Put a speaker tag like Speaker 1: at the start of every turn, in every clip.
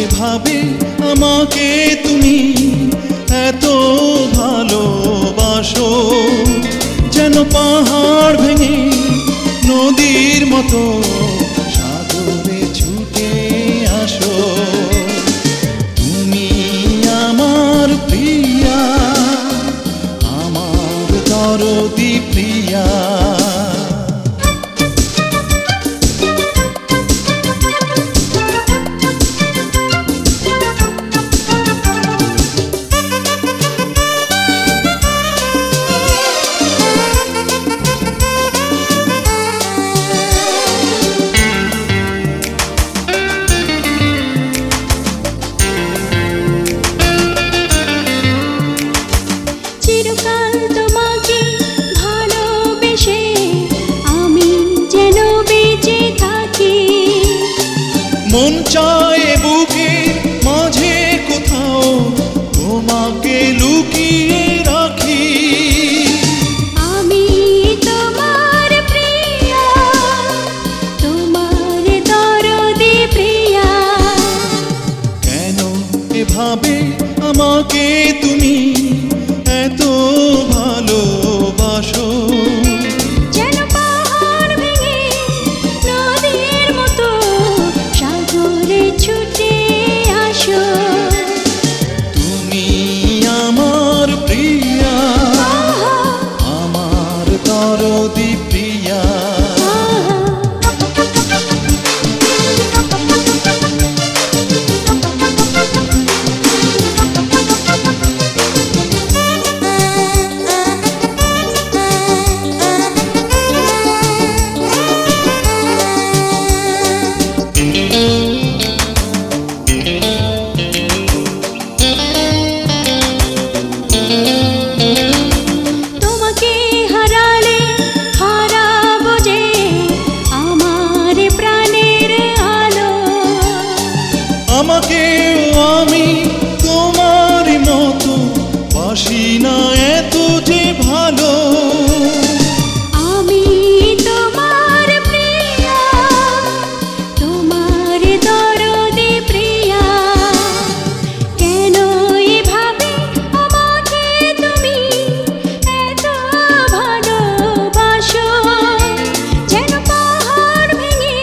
Speaker 1: এভাবে আমাকে তুমি এত ভালোবাসো, যেন পাহাড় ভেঙে নদীর মতো সাগরে ছুটে আসো। তুমি আমার প্রিয়া, আমার দরদি প্রিয়া। মন চায় বুকের মাঝে কোথাও তোমাকে লুকিয়ে রাখি।
Speaker 2: আমি তোমার প্রিয়া, তোমার দরদি প্রিয়া।
Speaker 1: কেন এভাবে আমাকে তুমি এত ভালোবাসো,
Speaker 2: যেন পাহাড় ভেঙে নদীর মতো সাগরে ছুটে আসো।
Speaker 1: তুমি আমার প্রিয়া, আমার দরদি প্রিয়া। আমাকেও আমি তোমার মতো বাসি না এত যে ভালো।
Speaker 2: আমি তোমার প্রিয়া, তোমার দরদি প্রিয়া। কেন এভাবে আমাকে তুমি এত ভালোবাসো, যেন পাহাড় ভেঙে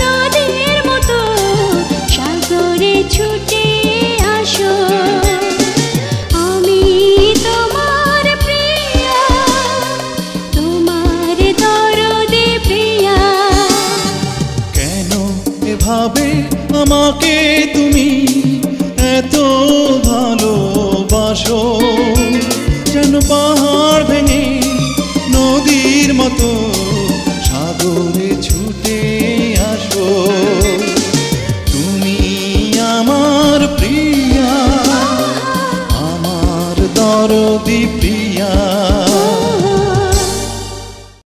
Speaker 2: নদীর মতো সাগরে ছুটে আসো। আমি তোমার প্রিয়া, তোমার দরদি প্রিয়া।
Speaker 1: কেন এভাবে আমাকে তুমি এত ভালোবাসো, যেন পাহাড় ভেঙে নদীর মতো সাগরে ছুটে আসো। তুমি আমার প্রিয়া, আমার দরদি প্রিয়া।